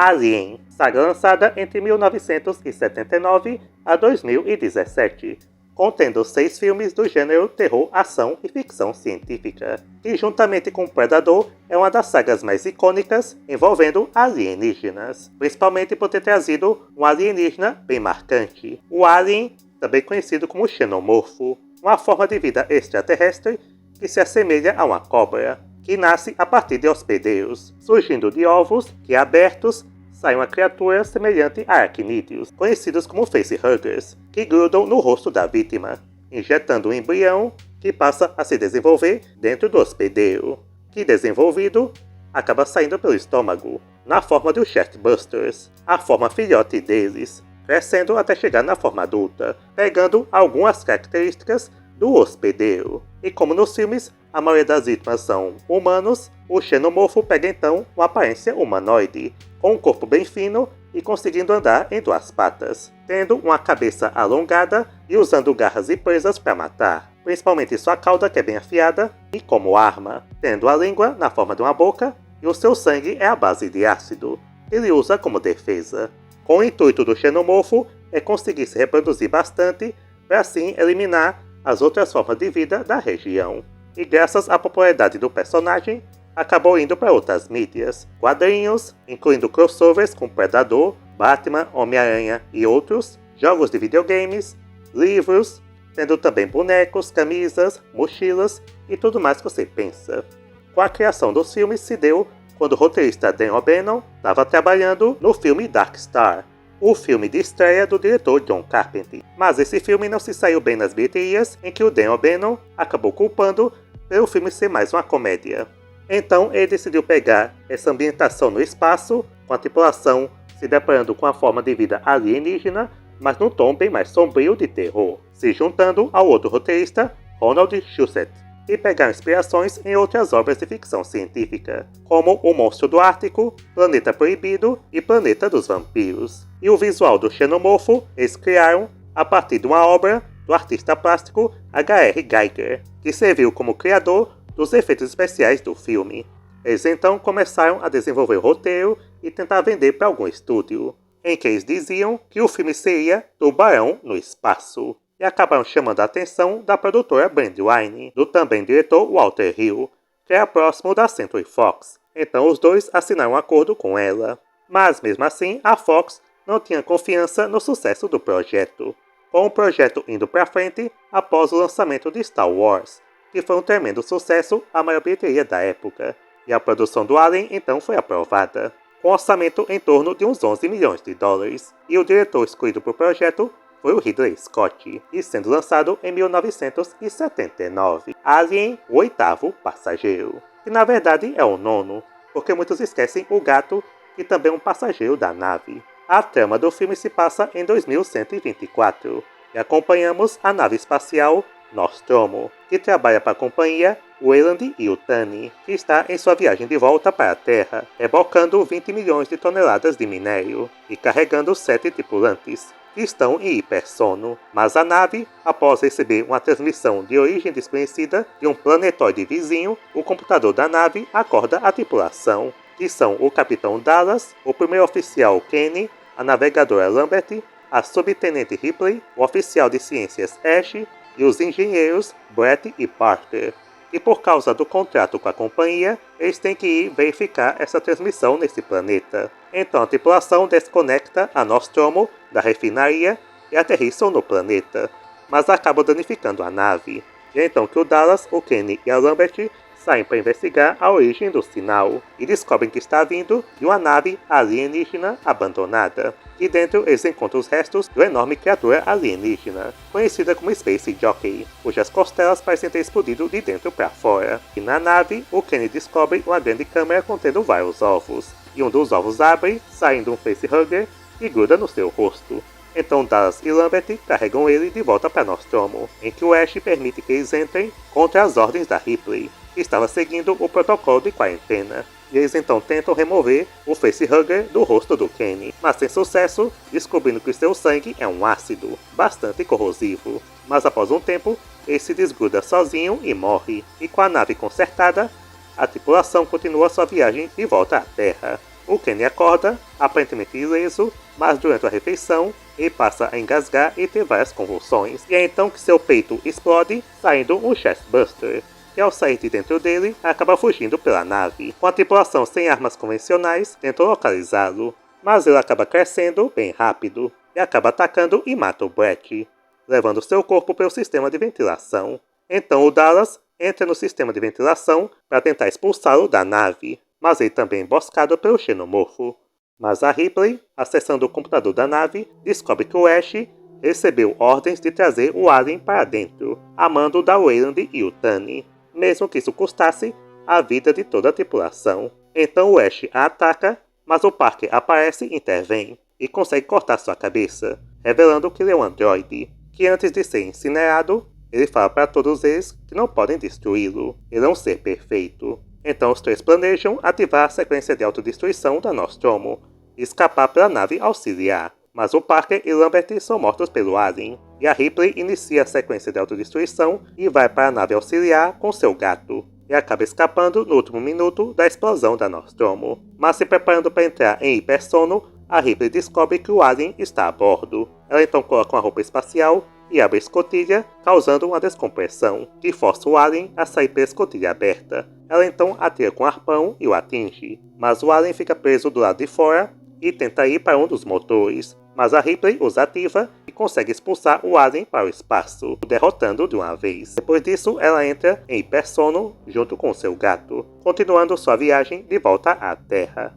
Alien, saga lançada entre 1979 a 2017, contendo 6 filmes do gênero terror, ação e ficção científica, que juntamente com Predador é uma das sagas mais icônicas envolvendo alienígenas, principalmente por ter trazido um alienígena bem marcante, o Alien, também conhecido como xenomorfo, uma forma de vida extraterrestre que se assemelha a uma cobra, que nasce a partir de hospedeiros, surgindo de ovos que, abertos, sai uma criatura semelhante a aracnídeos, conhecidos como facehuggers, que grudam no rosto da vítima, injetando um embrião que passa a se desenvolver dentro do hospedeiro, que, desenvolvido, acaba saindo pelo estômago, na forma dos Chestbusters, a forma filhote deles, crescendo até chegar na forma adulta, pegando algumas características do hospedeiro. E como nos filmes, a maioria das vítimas são humanos, o xenomorfo pega então uma aparência humanoide, com um corpo bem fino e conseguindo andar em 2 patas, tendo uma cabeça alongada e usando garras e presas para matar, principalmente sua cauda que é bem afiada e como arma, tendo a língua na forma de uma boca e o seu sangue é à base de ácido, que ele usa como defesa. Com o intuito do xenomorfo é conseguir se reproduzir bastante para assim eliminar as outras formas de vida da região. E graças à popularidade do personagem, acabou indo para outras mídias, quadrinhos, incluindo crossovers com Predador, Batman, Homem-Aranha e outros, jogos de videogames, livros, tendo também bonecos, camisas, mochilas e tudo mais que você pensa. Com a criação dos filmes se deu quando o roteirista Dan O'Bannon estava trabalhando no filme Dark Star, o filme de estreia do diretor John Carpenter. Mas esse filme não se saiu bem nas bilheterias, em que o Dan O'Bannon acabou culpando pelo filme ser mais uma comédia. Então ele decidiu pegar essa ambientação no espaço, com a tripulação se deparando com a forma de vida alienígena, mas num tom bem mais sombrio de terror, se juntando ao outro roteirista, Ronald Shusett, e pegar inspirações em outras obras de ficção científica, como O Monstro do Ártico, Planeta Proibido e Planeta dos Vampiros. E o visual do xenomorfo eles criaram a partir de uma obra do artista plástico H.R. Giger, que serviu como criador dos efeitos especiais do filme. Eles então começaram a desenvolver o roteiro e tentar vender para algum estúdio, em que eles diziam que o filme seria Tubarão no Espaço, e acabaram chamando a atenção da produtora Brandywine, do também diretor Walter Hill, que era próximo da Century Fox. Então os dois assinaram um acordo com ela. Mas mesmo assim, a Fox não tinha confiança no sucesso do projeto, com o projeto indo para frente após o lançamento de Star Wars, que foi um tremendo sucesso, a maior bilheteria da época, e a produção do Alien então foi aprovada, com orçamento em torno de uns 11 milhões de dólares, e o diretor escolhido para o projeto foi o Ridley Scott, e sendo lançado em 1979, Alien, o 8º passageiro, que na verdade é o 9º, porque muitos esquecem o gato, que também é um passageiro da nave. A trama do filme se passa em 2124, e acompanhamos a nave espacial Nostromo, que trabalha para a companhia Weyland Yutani, que está em sua viagem de volta para a Terra, rebocando 20 milhões de toneladas de minério e carregando 7 tripulantes, que estão em hipersono. Mas a nave, após receber uma transmissão de origem desconhecida de um planetóide vizinho, o computador da nave acorda a tripulação, que são o capitão Dallas, o primeiro oficial Kenny, a navegadora Lambert, a subtenente Ripley, o oficial de ciências Ash e os engenheiros Brett e Parker. E por causa do contrato com a companhia, eles têm que ir verificar essa transmissão nesse planeta. Então a tripulação desconecta a Nostromo da refinaria e aterrissam no planeta, mas acabam danificando a nave. E é então que o Dallas, o Kenny e a Lambert saem para investigar a origem do sinal e descobrem que está vindo de uma nave alienígena abandonada. E dentro eles encontram os restos de uma enorme criatura alienígena, conhecida como Space Jockey, cujas costelas parecem ter explodido de dentro para fora. E na nave, o Kenny descobre uma grande câmera contendo vários ovos, e um dos ovos abre, saindo um facehugger e gruda no seu rosto. Então Dallas e Lambert carregam ele de volta para Nostromo, em que o Ash permite que eles entrem contra as ordens da Ripley, que estava seguindo o protocolo de quarentena. E eles então tentam remover o facehugger do rosto do Kenny, mas sem sucesso, descobrindo que seu sangue é um ácido, bastante corrosivo. Mas após um tempo, ele se desgruda sozinho e morre. E com a nave consertada, a tripulação continua sua viagem de volta à Terra. O Kenny acorda, aparentemente ileso, mas durante a refeição, ele passa a engasgar e ter várias convulsões. E é então que seu peito explode, saindo um chestbuster, que ao sair de dentro dele, acaba fugindo pela nave. Com a tripulação sem armas convencionais, tentou localizá-lo, mas ele acaba crescendo bem rápido, e acaba atacando e mata o Brett, levando seu corpo pelo sistema de ventilação. Então o Dallas entra no sistema de ventilação para tentar expulsá-lo da nave, mas ele também é emboscado pelo xenomorfo. Mas a Ripley, acessando o computador da nave, descobre que o Ash recebeu ordens de trazer o alien para dentro, a mando da Weyland e o Tunney, mesmo que isso custasse a vida de toda a tripulação. Então o Ash a ataca, mas o Parker aparece e intervém, e consegue cortar sua cabeça, revelando que ele é um androide, que antes de ser incinerado, ele fala para todos eles que não podem destruí-lo, ele é um ser perfeito. Então os três planejam ativar a sequência de autodestruição da Nostromo e escapar pela nave auxiliar. Mas o Parker e Lambert são mortos pelo alien, e a Ripley inicia a sequência de autodestruição e vai para a nave auxiliar com seu gato, e acaba escapando no último minuto da explosão da Nostromo. Mas se preparando para entrar em hipersono, a Ripley descobre que o alien está a bordo. Ela então coloca uma roupa espacial e abre a escotilha, causando uma descompressão, que força o alien a sair pela escotilha aberta. Ela então atira com um arpão e o atinge, mas o alien fica preso do lado de fora e tenta ir para um dos motores, mas a Ripley os ativa e consegue expulsar o alien para o espaço, derrotando de uma vez. Depois disso, ela entra em hipersono junto com seu gato, continuando sua viagem de volta à Terra.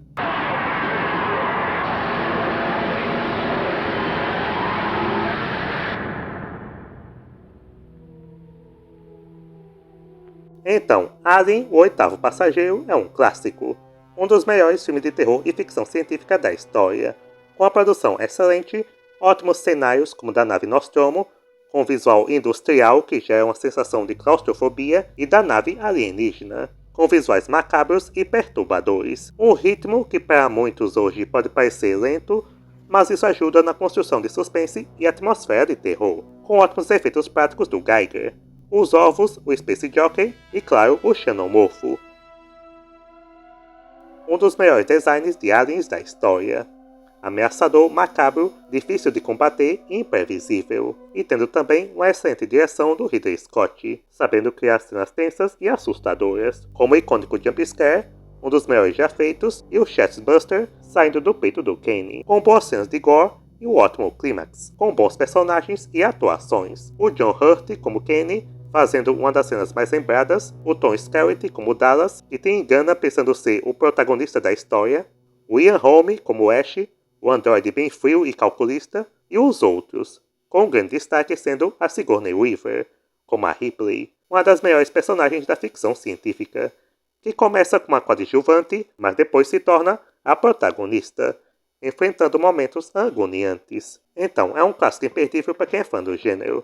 Então, Alien, o Oitavo Passageiro é um clássico, um dos melhores filmes de terror e ficção científica da história, com a produção excelente, ótimos cenários como o da nave Nostromo, com visual industrial que gera uma sensação de claustrofobia, e da nave alienígena, com visuais macabros e perturbadores. Um ritmo que para muitos hoje pode parecer lento, mas isso ajuda na construção de suspense e atmosfera de terror, com ótimos efeitos práticos do Giger, os ovos, o Space Jockey e, claro, o xenomorfo. Um dos melhores designs de aliens da história. Ameaçador, macabro, difícil de combater e imprevisível. E tendo também uma excelente direção do Ridley Scott, sabendo criar cenas tensas e assustadoras, como o icônico jumpscare, um dos melhores já feitos, e o chestbuster saindo do peito do Kenny, com boas cenas de gore e um ótimo clímax, com bons personagens e atuações. O John Hurt como Kenny, fazendo uma das cenas mais lembradas, o Tom Skerritt como Dallas, que te engana pensando ser o protagonista da história, o Ian Holm como Ash, o androide bem frio e calculista, e os outros, com um grande destaque sendo a Sigourney Weaver, como a Ripley, uma das melhores personagens da ficção científica, que começa com uma coadjuvante, mas depois se torna a protagonista, enfrentando momentos agoniantes. Então, é um clássico imperdível para quem é fã do gênero.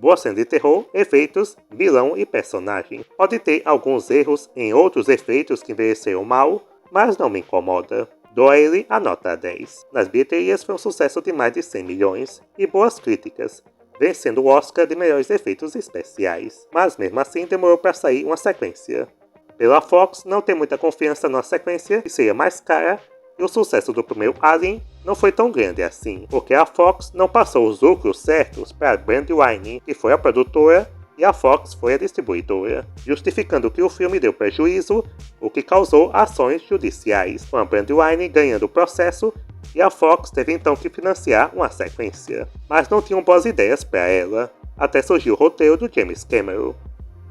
Boa cena de terror, efeitos, vilão e personagem. Pode ter alguns erros em outros efeitos que envelheceram mal, mas não me incomoda. Dou a ele a nota 10. Nas bilheterias foi um sucesso de mais de 100 milhões e boas críticas, vencendo o Oscar de melhores efeitos especiais. Mas mesmo assim demorou para sair uma sequência. Pela Fox não tem muita confiança numa sequência que seria mais cara, e o sucesso do primeiro Alien não foi tão grande assim, porque a Fox não passou os lucros certos para a Brandywine, que foi a produtora, e a Fox foi a distribuidora, justificando que o filme deu prejuízo, o que causou ações judiciais, com a Brandywine ganhando o processo, e a Fox teve então que financiar uma sequência. Mas não tinham boas ideias para ela, até surgiu o roteiro do James Cameron,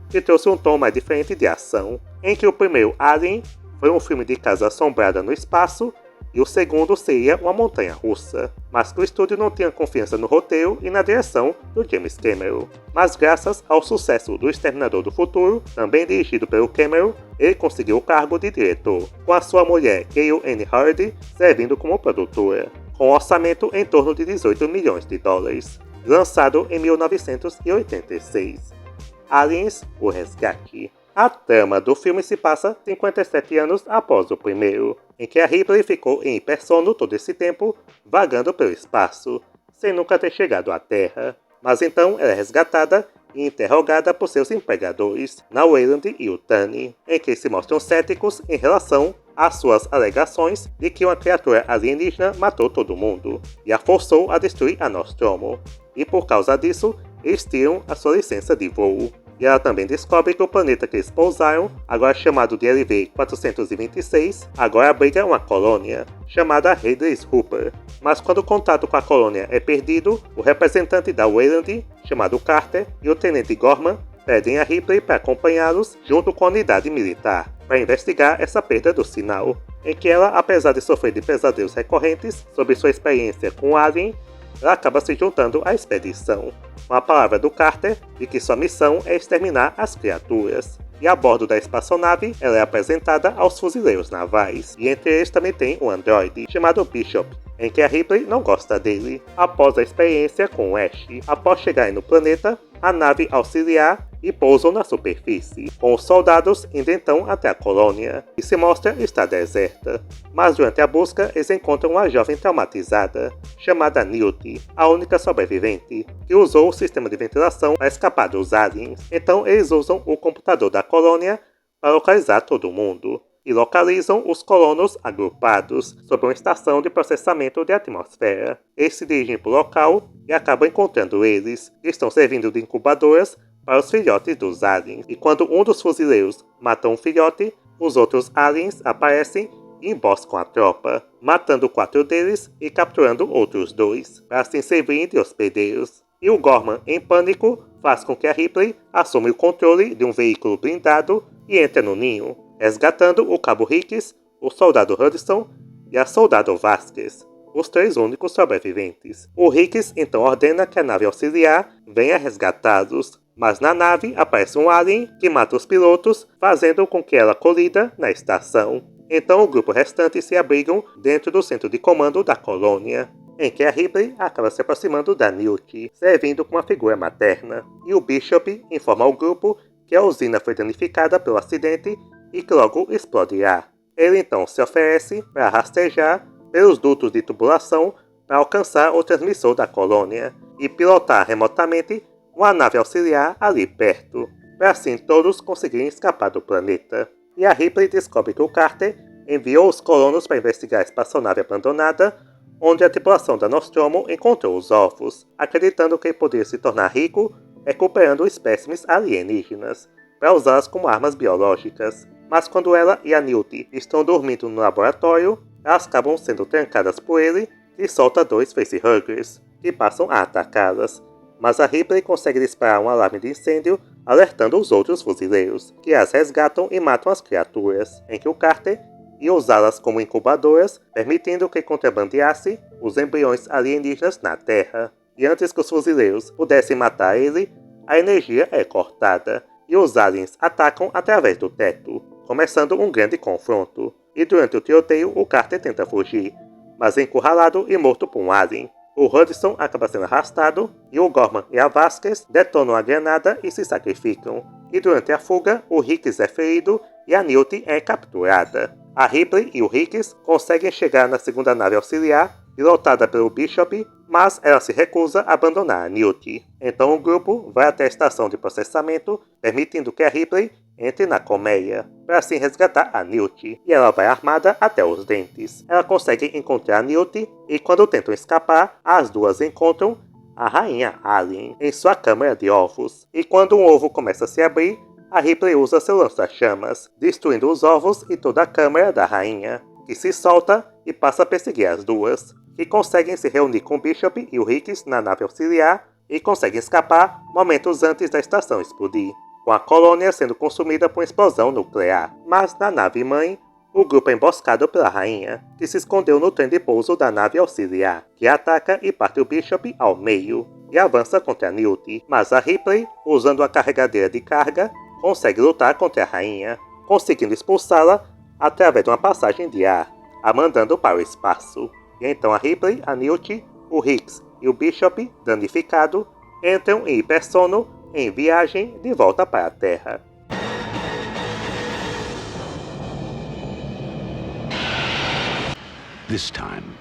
que trouxe um tom mais diferente de ação, em que o primeiro Alien foi um filme de casa assombrada no espaço, e o segundo seria uma montanha-russa, mas que o estúdio não tinha confiança no roteiro e na direção do James Cameron. Mas graças ao sucesso do Exterminador do Futuro, também dirigido pelo Cameron, ele conseguiu o cargo de diretor, com a sua mulher Gail Ann Hurd servindo como produtora, com um orçamento em torno de 18 milhões de dólares, lançado em 1986. Aliens, o Resgate. A trama do filme se passa 57 anos após o primeiro, em que a Ripley ficou em hipersono todo esse tempo, vagando pelo espaço, sem nunca ter chegado à Terra. Mas então ela é resgatada e interrogada por seus empregadores, na Weyland e o Tunney, em que se mostram céticos em relação às suas alegações de que uma criatura alienígena matou todo mundo e a forçou a destruir a Nostromo, e por causa disso, eles tiram a sua licença de voo. E ela também descobre que o planeta que eles pousaram, agora chamado de LV-426, agora abriga uma colônia, chamada Hadley's Hooper. Mas quando o contato com a colônia é perdido, o representante da Weyland, chamado Carter, e o tenente Gorman pedem a Ripley para acompanhá-los junto com a unidade militar, para investigar essa perda do sinal, em que ela, apesar de sofrer de pesadelos recorrentes sobre sua experiência com o Alien, ela acaba se juntando à expedição, com a palavra do Carter de que sua missão é exterminar as criaturas. E a bordo da espaçonave, ela é apresentada aos fuzileiros navais, e entre eles também tem um androide chamado Bishop, em que a Ripley não gosta dele, após a experiência com o Ash. Após chegarem no planeta, a nave auxiliar e pousam na superfície, com os soldados indo então até a colônia, que se mostra estar deserta. Mas durante a busca, eles encontram uma jovem traumatizada, chamada Newt, a única sobrevivente, que usou o sistema de ventilação para escapar dos aliens. Então eles usam o computador da colônia para localizar todo mundo, e localizam os colonos agrupados sob uma estação de processamento de atmosfera. Eles se dirigem para o local e acabam encontrando eles, que estão servindo de incubadoras para os filhotes dos aliens. E quando um dos fuzileiros mata um filhote, os outros aliens aparecem e emboscam a tropa, matando 4 deles e capturando outros 2, para assim servirem de hospedeiros. E o Gorman, em pânico, faz com que a Ripley assuma o controle de um veículo blindado e entre no ninho, resgatando o Cabo Hicks, o soldado Hudson e a soldado Vasquez, os 3 únicos sobreviventes. O Hicks então ordena que a nave auxiliar venha resgatá-los, mas na nave aparece um alien que mata os pilotos, fazendo com que ela colida na estação. Então o grupo restante se abrigam dentro do centro de comando da colônia, em que a Ripley acaba se aproximando da Newt, servindo como uma figura materna, e o Bishop informa ao grupo que a usina foi danificada pelo acidente e que logo explodirá. Ele então se oferece para rastejar pelos dutos de tubulação para alcançar o transmissor da colônia e pilotar remotamente uma nave auxiliar ali perto, para assim todos conseguirem escapar do planeta. E a Ripley descobre que o Carter enviou os colonos para investigar a espaçonave abandonada, onde a tripulação da Nostromo encontrou os ovos, acreditando que ele poderia se tornar rico recuperando espécimes alienígenas, para usá-las como armas biológicas. Mas quando ela e a Newt estão dormindo no laboratório, elas acabam sendo trancadas por ele e solta 2 facehuggers, que passam a atacá-las. Mas a Ripley consegue disparar um alarme de incêndio, alertando os outros fuzileiros, que as resgatam e matam as criaturas, em que o Carter ia usá-las como incubadoras, permitindo que contrabandeasse os embriões alienígenas na Terra. E antes que os fuzileiros pudessem matar ele, a energia é cortada, e os aliens atacam através do teto, começando um grande confronto. E durante o tiroteio, o Carter tenta fugir, mas é encurralado e morto por um alien. O Hudson acaba sendo arrastado, e o Gorman e a Vasquez detonam a granada e se sacrificam. E durante a fuga, o Hicks é ferido e a Newt é capturada. A Ripley e o Hicks conseguem chegar na segunda nave auxiliar, pilotada pelo Bishop, mas ela se recusa a abandonar a Newt. Então o grupo vai até a estação de processamento, permitindo que a Ripley entre na colmeia, para assim resgatar a Newt, e ela vai armada até os dentes. Ela consegue encontrar a Newt, e quando tentam escapar, as duas encontram a rainha Alien em sua câmara de ovos. E quando um ovo começa a se abrir, a Ripley usa seu lança-chamas, destruindo os ovos e toda a câmara da rainha, que se solta e passa a perseguir as duas, que conseguem se reunir com Bishop e o Hicks na nave auxiliar e conseguem escapar momentos antes da estação explodir, com a colônia sendo consumida por uma explosão nuclear. Mas na nave-mãe, o grupo é emboscado pela rainha, que se escondeu no trem de pouso da nave auxiliar, que ataca e parte o Bishop ao meio, e avança contra a Newt. Mas a Ripley, usando a carregadeira de carga, consegue lutar contra a rainha, conseguindo expulsá-la através de uma passagem de ar, a mandando para o espaço. E então a Ripley, a Newt, o Hicks e o Bishop, danificado, entram em hipersono em viagem de volta para a Terra. This time.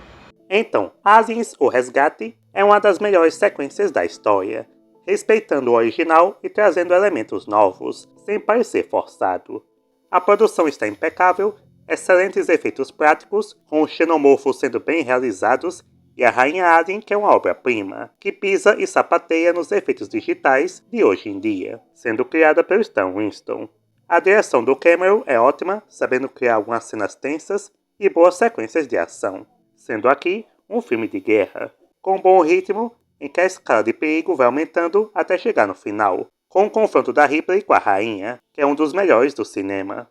Então, Aliens, o Resgate é uma das melhores sequências da história, respeitando o original e trazendo elementos novos, sem parecer forçado. A produção está impecável excelentes efeitos práticos, com os xenomorfos sendo bem realizados, e a Rainha Alien, que é uma obra-prima, que pisa e sapateia nos efeitos digitais de hoje em dia, sendo criada pelo Stan Winston. A direção do Cameron é ótima, sabendo criar algumas cenas tensas e boas sequências de ação, sendo aqui um filme de guerra, com um bom ritmo em que a escala de perigo vai aumentando até chegar no final, com o confronto da Ripley com a Rainha, que é um dos melhores do cinema.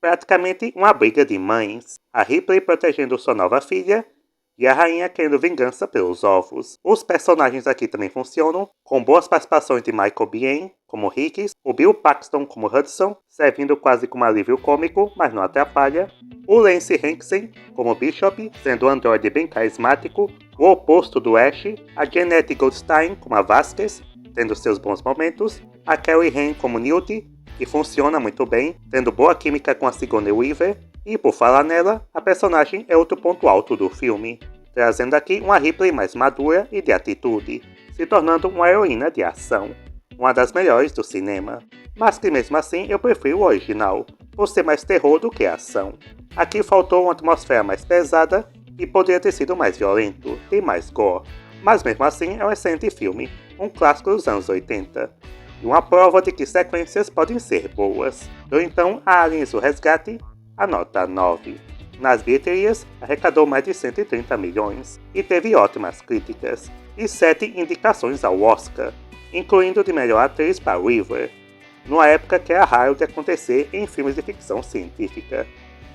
Praticamente uma briga de mães, a Ripley protegendo sua nova filha e a Rainha querendo vingança pelos ovos. Os personagens aqui também funcionam, com boas participações de Michael Biehn como Hicks, o Bill Paxton como Hudson, servindo quase como alívio cômico, mas não atrapalha, o Lance Henriksen como Bishop, sendo um androide bem carismático, o oposto do Ash, a Jeanette Goldstein como a Vasquez, tendo seus bons momentos, a Carrie Ann como Newt, que funciona muito bem, tendo boa química com a Sigourney Weaver, e por falar nela, a personagem é outro ponto alto do filme, trazendo aqui uma Ripley mais madura e de atitude, se tornando uma heroína de ação, uma das melhores do cinema, mas que mesmo assim eu prefiro o original, por ser mais terror do que ação. Aqui faltou uma atmosfera mais pesada e poderia ter sido mais violento, tem mais gore, mas mesmo assim é um excelente filme, um clássico dos anos 80. E uma prova de que sequências podem ser boas. Dou então a Aliens o Resgate a nota 9. Nas bilheterias, arrecadou mais de 130 milhões e teve ótimas críticas, e 7 indicações ao Oscar, incluindo de melhor atriz para Weaver, numa época que era raro de acontecer em filmes de ficção científica,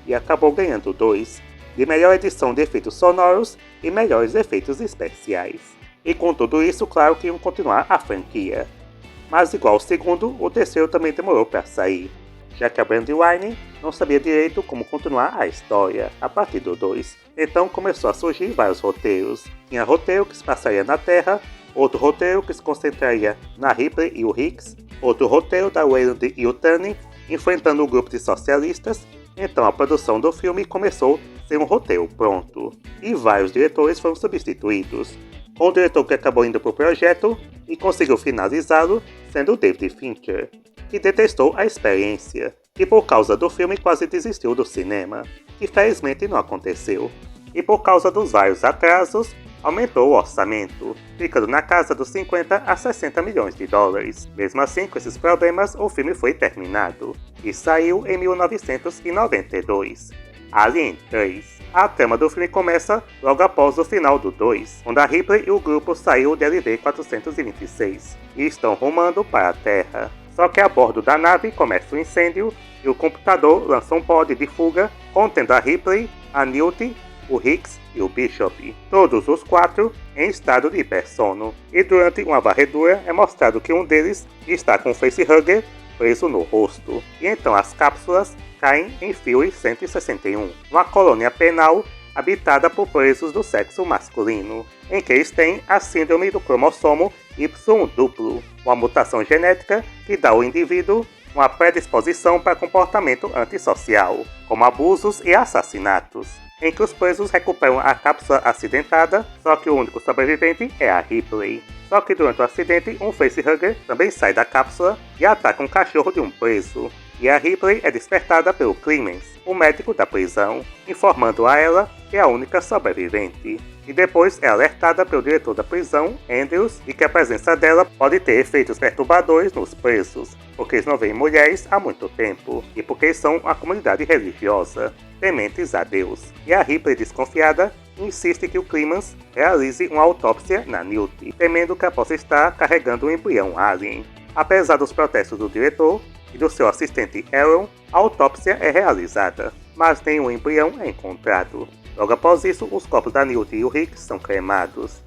e acabou ganhando 2, de melhor edição de efeitos sonoros e melhores efeitos especiais. E com tudo isso, claro que iam continuar a franquia. Mas igual ao segundo, o terceiro também demorou para sair, já que a Brandywine não sabia direito como continuar a história a partir do 2. Então começou a surgir vários roteiros. Tinha roteiro que se passaria na Terra, outro roteiro que se concentraria na Ripley e o Hicks, outro roteiro da Weyland e o Tunney enfrentando um grupo de socialistas. Então a produção do filme começou sem um roteiro pronto, e vários diretores foram substituídos, com o diretor que acabou indo para o projeto e conseguiu finalizá-lo sendo David Fincher, que detestou a experiência e por causa do filme quase desistiu do cinema, que felizmente não aconteceu, e por causa dos vários atrasos, aumentou o orçamento, ficando na casa dos 50 a 60 milhões de dólares. Mesmo assim, com esses problemas, o filme foi terminado, e saiu em 1992. Alien 3. A trama do filme começa logo após o final do 2, onde a Ripley e o grupo saiu de LV-426 e estão rumando para a Terra. Só que a bordo da nave começa um incêndio e o computador lança um pod de fuga contendo a Ripley, a Newt, o Hicks e o Bishop, todos os 4 em estado de hipersono. E durante uma varredura é mostrado que um deles está com um facehugger preso no rosto, e então as cápsulas caem em Fury 161, uma colônia penal habitada por presos do sexo masculino, em que eles têm a síndrome do cromossomo Y duplo, uma mutação genética que dá ao indivíduo uma predisposição para comportamento antissocial, como abusos e assassinatos, em que os presos recuperam a cápsula acidentada, só que o único sobrevivente é a Ripley. Só que durante o acidente, um facehugger também sai da cápsula e ataca um cachorro de um preso, e a Ripley é despertada pelo Clemens, o médico da prisão, informando a ela que é a única sobrevivente. E depois é alertada pelo diretor da prisão, Andrews, de que a presença dela pode ter efeitos perturbadores nos presos, porque eles não veem mulheres há muito tempo, e porque eles são uma comunidade religiosa, tementes a Deus. E a Ripley, desconfiada, insiste que o Clemens realize uma autópsia na Newt, temendo que ela possa estar carregando um embrião alien. Apesar dos protestos do diretor e do seu assistente Aaron, a autópsia é realizada, mas nenhum embrião é encontrado. Logo após isso, os corpos da Newt e o Hicks são cremados.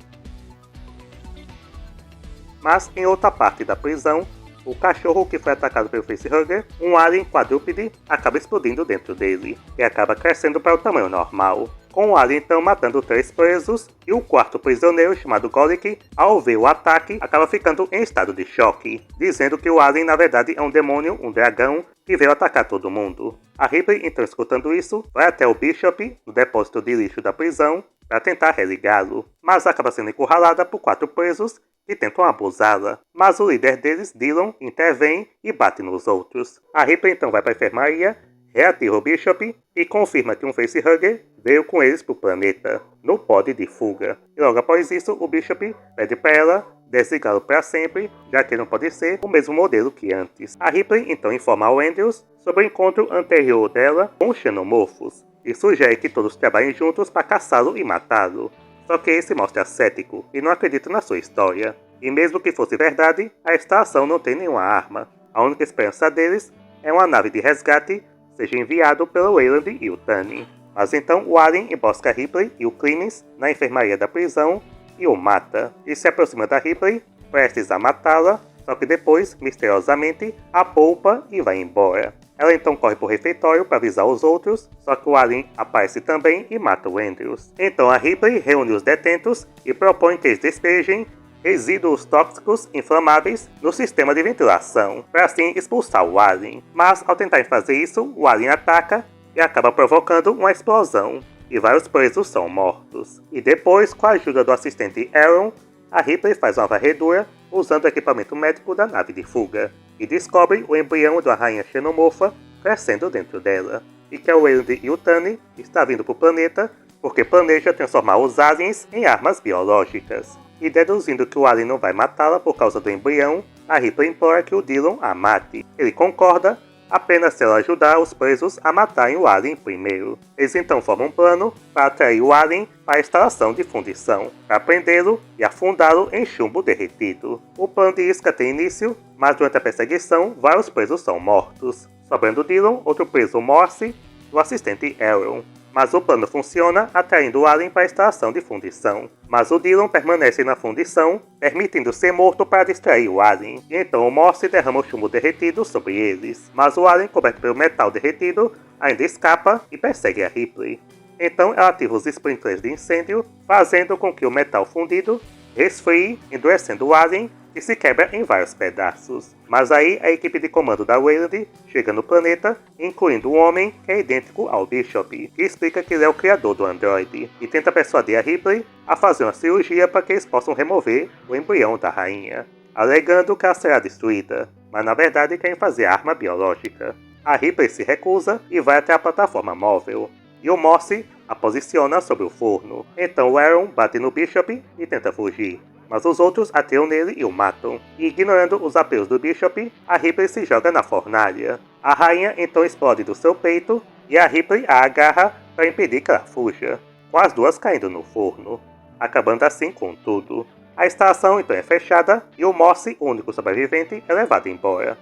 Mas em outra parte da prisão, o cachorro que foi atacado pelo facehugger, um alien quadrúpede, acaba explodindo dentro dele, e acaba crescendo para o tamanho normal, com o alien então matando 3 presos, e o quarto prisioneiro, chamado Golic, ao ver o ataque, acaba ficando em estado de choque, dizendo que o alien na verdade é um demônio, um dragão, que veio atacar todo mundo. A Ripley, então escutando isso, vai até o Bishop, no depósito de lixo da prisão, para tentar religá-lo, mas acaba sendo encurralada por 4 presos que tentam abusá-la, mas o líder deles, Dillon, intervém e bate nos outros. A Ripley então vai para a enfermaria, reativa o Bishop e confirma que um facehugger veio com eles para o planeta, no pod de fuga. E logo após isso, o Bishop pede para ela desligá-lo para sempre, já que não pode ser o mesmo modelo que antes. A Ripley então informa ao Andrews sobre o encontro anterior dela com os xenomorfos e sugere que todos trabalhem juntos para caçá-lo e matá-lo. Só que ele se mostra cético e não acredita na sua história. E mesmo que fosse verdade, a estação não tem nenhuma arma. A única esperança deles é uma nave de resgate seja enviado pela Weyland e o Tunney. Mas então o Alien embosca Ripley e o Clemens na enfermaria da prisão e o mata. E se aproxima da Ripley, prestes a matá-la, só que depois, misteriosamente, a poupa e vai embora. Ela então corre para o refeitório para avisar os outros, só que o Alien aparece também e mata o Andrews. Então a Ripley reúne os detentos e propõe que eles despejem resíduos tóxicos inflamáveis no sistema de ventilação, para assim expulsar o Alien. Mas ao tentar fazer isso, o Alien ataca e acaba provocando uma explosão, e vários presos são mortos. E depois, com a ajuda do assistente Aaron, a Ripley faz uma varredura usando o equipamento médico da nave de fuga, e descobre o embrião de uma rainha xenomorfa crescendo dentro dela, e que a Weyland e o Tunney está vindo para o planeta porque planeja transformar os aliens em armas biológicas. E deduzindo que o Alien não vai matá-la por causa do embrião, a Ripley implora que o Dillon a mate. Ele concorda, apenas se ela ajudar os presos a matarem o Alien primeiro. Eles então formam um plano para atrair o Alien para a instalação de fundição, para prendê-lo e afundá-lo em chumbo derretido. O plano de isca tem início, mas durante a perseguição, vários presos são mortos, sobrando Dillon, outro preso Morse e o assistente Aaron. Mas o plano funciona atraindo o Alien para a estação de fundição. Mas o Dillon permanece na fundição, permitindo ser morto para distrair o Alien. E então o Morse derrama o chumbo derretido sobre eles. Mas o Alien, coberto pelo metal derretido, ainda escapa e persegue a Ripley. Então ela ativa os sprinklers de incêndio, fazendo com que o metal fundido resfrie, endurecendo o Alien e se quebra em vários pedaços. Mas aí a equipe de comando da Weyland chega no planeta, incluindo um homem que é idêntico ao Bishop, que explica que ele é o criador do androide, e tenta persuadir a Ripley a fazer uma cirurgia para que eles possam remover o embrião da rainha, alegando que ela será destruída, mas na verdade querem fazer arma biológica. A Ripley se recusa e vai até a plataforma móvel, e o Morse a posiciona sobre o forno. Então o Aaron bate no Bishop e tenta fugir, mas os outros atiram nele e o matam. E ignorando os apelos do Bishop, a Ripley se joga na fornalha. A rainha então explode do seu peito e a Ripley a agarra para impedir que ela fuja, com as duas caindo no forno, acabando assim com tudo. A estação então é fechada e o Morse, o único sobrevivente, é levado embora.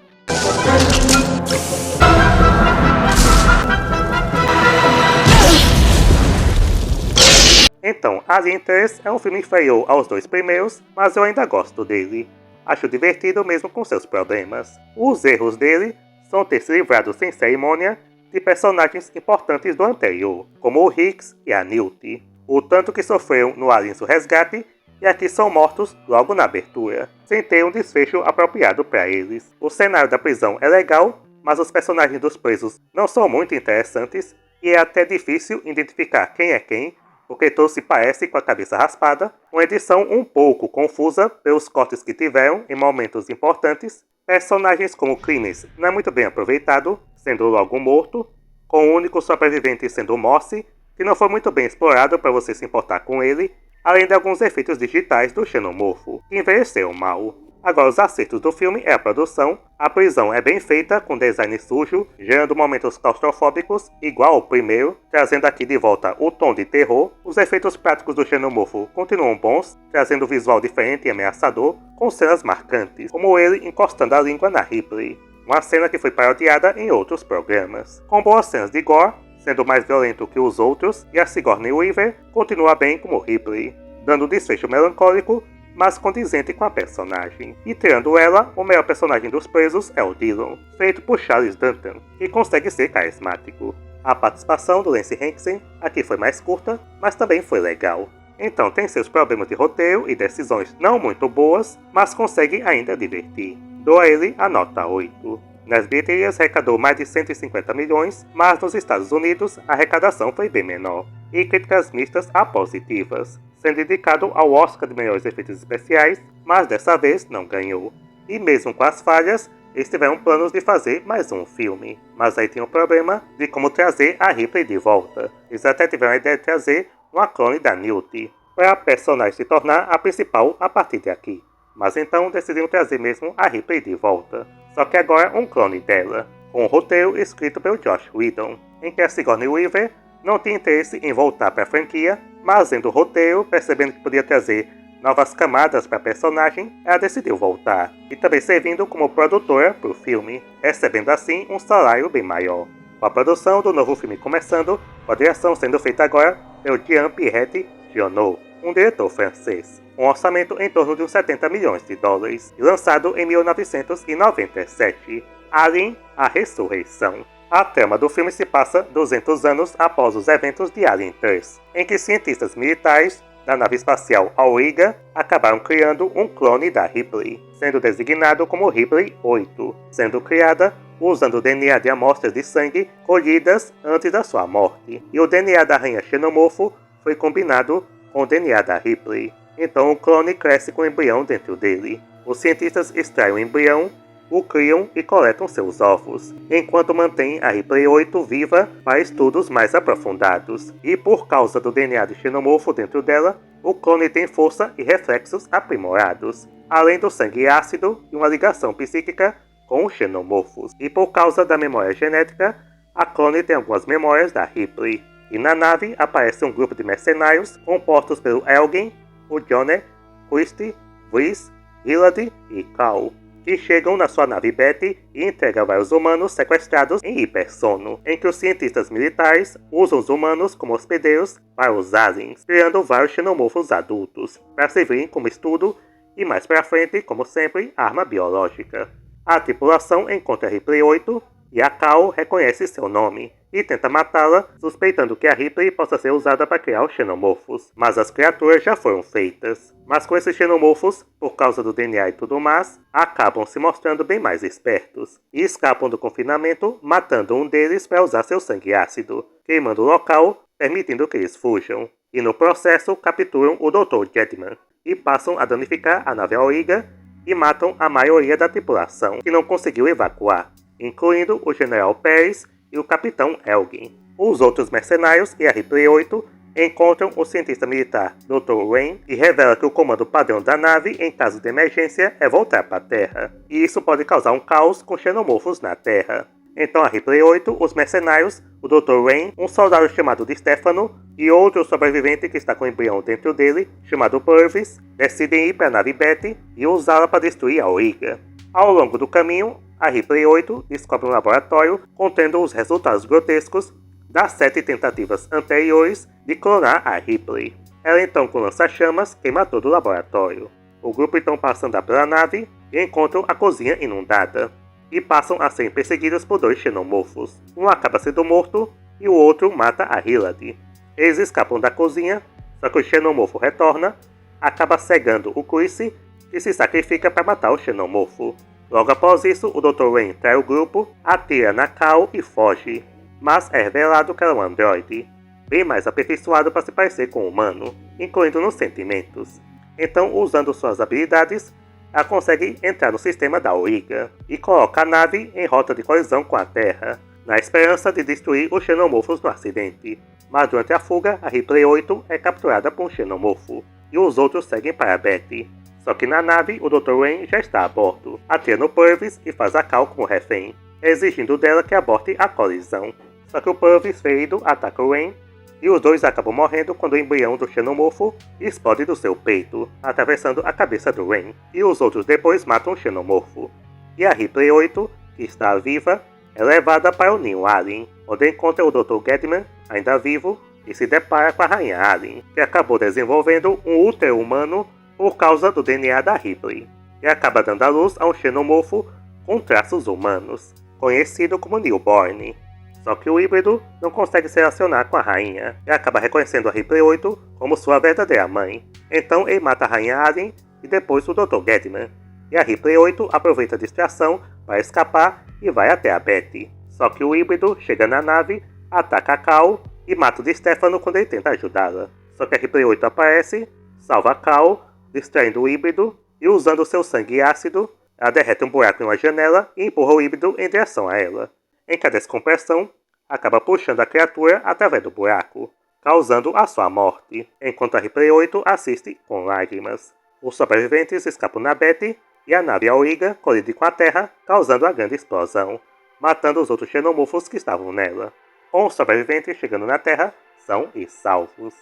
Então, Alien 3 é um filme inferior aos dois primeiros, mas eu ainda gosto dele. Acho divertido mesmo com seus problemas. Os erros dele são ter se livrado sem cerimônia de personagens importantes do anterior, como o Hicks e a Newt. O tanto que sofreram no Aliens o Resgate e aqui são mortos logo na abertura, sem ter um desfecho apropriado para eles. O cenário da prisão é legal, mas os personagens dos presos não são muito interessantes e é até difícil identificar quem é quem, porque todos se parecem com a cabeça raspada, uma edição um pouco confusa pelos cortes que tiveram em momentos importantes, personagens como Clemens não é muito bem aproveitado, sendo logo morto, com o único sobrevivente sendo o Morse, que não foi muito bem explorado para você se importar com ele, além de alguns efeitos digitais do xenomorfo, que envelheceram mal. Agora, os acertos do filme é a produção. A prisão é bem feita, com design sujo, gerando momentos claustrofóbicos, igual ao primeiro, trazendo aqui de volta o tom de terror. Os efeitos práticos do xenomorfo continuam bons, trazendo um visual diferente e ameaçador, com cenas marcantes, como ele encostando a língua na Ripley, uma cena que foi parodiada em outros programas. Com boas cenas de gore, sendo mais violento que os outros, e a Sigourney Weaver continua bem como Ripley, dando um desfecho melancólico, mas condizente com a personagem. E tirando ela, o melhor personagem dos presos é o Dillon, feito por Charles Danton, que consegue ser carismático. A participação do Lance Henriksen aqui foi mais curta, mas também foi legal. Então tem seus problemas de roteiro e decisões não muito boas, mas consegue ainda divertir. Dou a ele a nota 8. Nas bilheterias arrecadou mais de 150 milhões, mas nos Estados Unidos a arrecadação foi bem menor, e críticas mistas a positivas, sendo indicado ao Oscar de melhores efeitos especiais, mas dessa vez não ganhou. E mesmo com as falhas, eles tiveram planos de fazer mais um filme, mas aí tinha o problema de como trazer a Ripley de volta. Eles até tiveram a ideia de trazer uma clone da Newt, para a personagem se tornar a principal a partir de aqui. Mas então decidiram trazer mesmo a Ripley de volta, só que agora um clone dela, com um roteiro escrito pelo Joss Whedon, em que a Sigourney Weaver não tinha interesse em voltar para a franquia, mas lendo o roteiro, percebendo que podia trazer novas camadas para a personagem, ela decidiu voltar, e também servindo como produtora para o filme, recebendo assim um salário bem maior. Com a produção do novo filme começando, com a direção sendo feita agora pelo Jean-Pierre Jeunet, um diretor francês, um orçamento em torno de uns 70 milhões de dólares, e lançado em 1997, Alien: A Ressurreição. A trama do filme se passa 200 anos após os eventos de Alien 3, em que cientistas militares da nave espacial Auriga acabaram criando um clone da Ripley, sendo designado como Ripley 8, sendo criada usando o DNA de amostras de sangue colhidas antes da sua morte, e o DNA da rainha xenomorfo foi combinado com o DNA da Ripley. Então o clone cresce com o embrião dentro dele. Os cientistas extraem o embrião, o criam e coletam seus ovos, enquanto mantêm a Ripley 8 viva para estudos mais aprofundados. E por causa do DNA de xenomorfo dentro dela, o clone tem força e reflexos aprimorados, além do sangue ácido e uma ligação psíquica com os xenomorfos. E por causa da memória genética, a clone tem algumas memórias da Ripley. E na nave aparece um grupo de mercenários compostos pelo Elgin, o Johnny, Christie, Brice, Hillard e Cal, que chegam na sua nave Betty e entregam vários humanos sequestrados em hipersono, em que os cientistas militares usam os humanos como hospedeiros para os aliens, criando vários xenomorfos adultos, para servirem como estudo e mais para frente, como sempre, arma biológica. A tripulação encontra a Ripley 8 e a Cal reconhece seu nome e tenta matá-la, suspeitando que a Ripley possa ser usada para criar os xenomorfos. Mas as criaturas já foram feitas. Mas com esses xenomorfos, por causa do DNA e tudo mais, acabam se mostrando bem mais espertos e escapam do confinamento, matando um deles para usar seu sangue ácido, queimando o local, permitindo que eles fujam. E no processo capturam o Dr. Jetman e passam a danificar a nave Auriga e matam a maioria da tripulação, que não conseguiu evacuar, incluindo o General Pérez e o Capitão Elgin. Os outros mercenários e a Ripley 8 encontram o cientista militar Dr. Wayne e revela que o comando padrão da nave em caso de emergência é voltar para a Terra, e isso pode causar um caos com xenomorfos na Terra. Então a Ripley 8, os mercenários, o Dr. Wayne, um soldado chamado de Stefano e outro sobrevivente que está com o embrião dentro dele, chamado Purvis, decidem ir para a nave Betty e usá-la para destruir a Auriga. Ao longo do caminho, a Ripley 8 descobre um laboratório contendo os resultados grotescos das 7 tentativas anteriores de clonar a Ripley. Ela então, com lança-chamas, queima todo o laboratório. O grupo então passa a andar pela nave e encontram a cozinha inundada, e passam a ser perseguidos por 2 xenomorfos. Um acaba sendo morto e o outro mata a Hillard. Eles escapam da cozinha, só que o xenomorfo retorna, acaba cegando o Christie e se sacrifica para matar o xenomorfo. Logo após isso, o Dr. Wayne trai o grupo, atira na Cal e foge, mas é revelado que ela é um androide, bem mais aperfeiçoado para se parecer com um humano, incluindo nos sentimentos. Então, usando suas habilidades, ela consegue entrar no sistema da Auriga e coloca a nave em rota de colisão com a Terra, na esperança de destruir os xenomorfos no acidente. Mas durante a fuga, a Ripley 8 é capturada por um xenomorfo, e os outros seguem para Betty. Só que na nave, o Dr. Wayne já está a bordo, atira no Purvis e faz a Cal como refém, exigindo dela que aborte a colisão. Só que o Purvis, ferido, ataca o Wayne, e os dois acabam morrendo quando o embrião do xenomorfo explode do seu peito, atravessando a cabeça do Wayne, e os outros depois matam o xenomorfo. E a Ripley 8, que está viva, é levada para o ninho Alien, onde encontra o Dr. Gedman, ainda vivo, e se depara com a rainha Alien, que acabou desenvolvendo um útero humano por causa do DNA da Ripley, e acaba dando à luz a um xenomorfo com traços humanos, conhecido como Newborn. Só que o híbrido não consegue se relacionar com a rainha, e acaba reconhecendo a Ripley 8 como sua verdadeira mãe. Então ele mata a rainha Alien e depois o Dr. Gedman, e a Ripley 8 aproveita a distração para escapar e vai até a Betty. Só que o híbrido chega na nave, ataca a Cal e mata o de Stefano quando ele tenta ajudá-la. Só que a Ripley 8 aparece, salva a Cal, distraindo o híbrido, e usando seu sangue ácido, ela derrete um buraco em uma janela e empurra o híbrido em direção a ela. Em que a descompressão acaba puxando a criatura através do buraco, causando a sua morte, enquanto a Ripley 8 assiste com lágrimas. Os sobreviventes escapam na Betty e a nave Auriga colide com a Terra, causando a grande explosão, matando os outros xenomorfos que estavam nela. Com os sobreviventes chegando na Terra, são e salvos.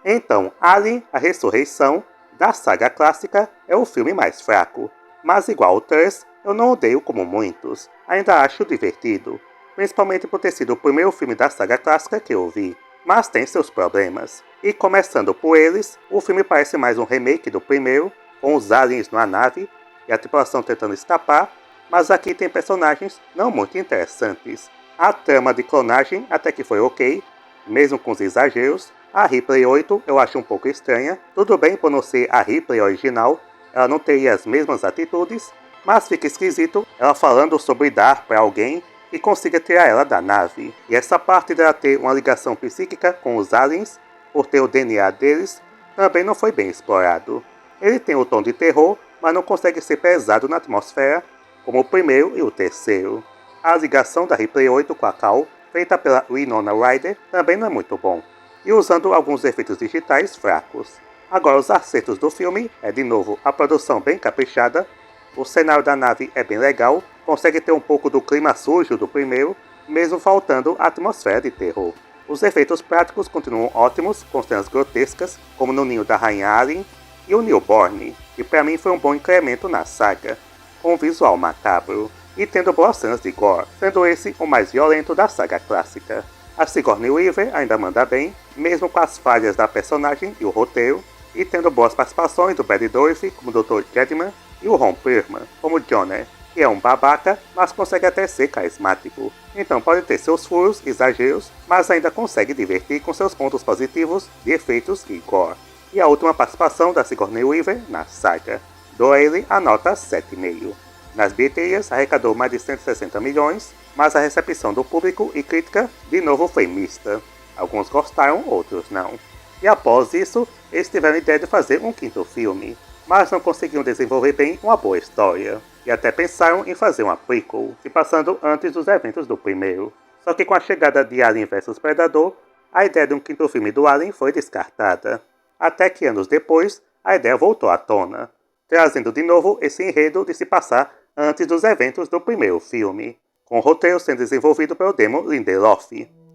Então, Alien, a Ressurreição, da saga clássica, é o filme mais fraco. Mas igual ao Thurs, eu não odeio como muitos. Ainda acho divertido. Principalmente por ter sido o primeiro filme da saga clássica que eu vi. Mas tem seus problemas. E começando por eles, o filme parece mais um remake do primeiro, com os aliens numa nave e a tripulação tentando escapar, mas aqui tem personagens não muito interessantes. A trama de clonagem até que foi ok, mesmo com os exageros. A Ripley 8 eu acho um pouco estranha, tudo bem por não ser a Ripley original, ela não teria as mesmas atitudes, mas fica esquisito ela falando sobre dar para alguém que consiga tirar ela da nave. E essa parte dela ter uma ligação psíquica com os aliens, por ter o DNA deles, também não foi bem explorado. Ele tem o tom de terror, mas não consegue ser pesado na atmosfera, como o primeiro e o terceiro. A ligação da Ripley 8 com a Cal, feita pela Winona Ryder, também não é muito bom, e usando alguns efeitos digitais fracos. Agora os acertos do filme é de novo a produção bem caprichada, o cenário da nave é bem legal, consegue ter um pouco do clima sujo do primeiro, mesmo faltando a atmosfera de terror. Os efeitos práticos continuam ótimos, com cenas grotescas, como no ninho da Rainha Alien, e o Newborn, que para mim foi um bom incremento na saga, com um visual macabro, e tendo boas cenas de gore, sendo esse o mais violento da saga clássica. A Sigourney Weaver ainda manda bem, mesmo com as falhas da personagem e o roteiro, e tendo boas participações do Brad Dourif como Dr. Jedman e o Ron Perlman como Johnner, que é um babaca, mas consegue até ser carismático. Então pode ter seus furos, exageros, mas ainda consegue divertir com seus pontos positivos de efeitos e gore. E a última participação da Sigourney Weaver na saga. Dou a ele a nota 7,5. Nas bilheterias arrecadou mais de 160 milhões, mas a recepção do público e crítica de novo foi mista. Alguns gostaram, outros não. E após isso, eles tiveram a ideia de fazer um quinto filme, mas não conseguiram desenvolver bem uma boa história. E até pensaram em fazer uma prequel, se passando antes dos eventos do primeiro. Só que com a chegada de Alien vs Predador, a ideia de um quinto filme do Alien foi descartada. Até que anos depois, a ideia voltou à tona, trazendo de novo esse enredo de se passar antes dos eventos do primeiro filme, com o roteiro sendo desenvolvido pelo Damon Lindelof,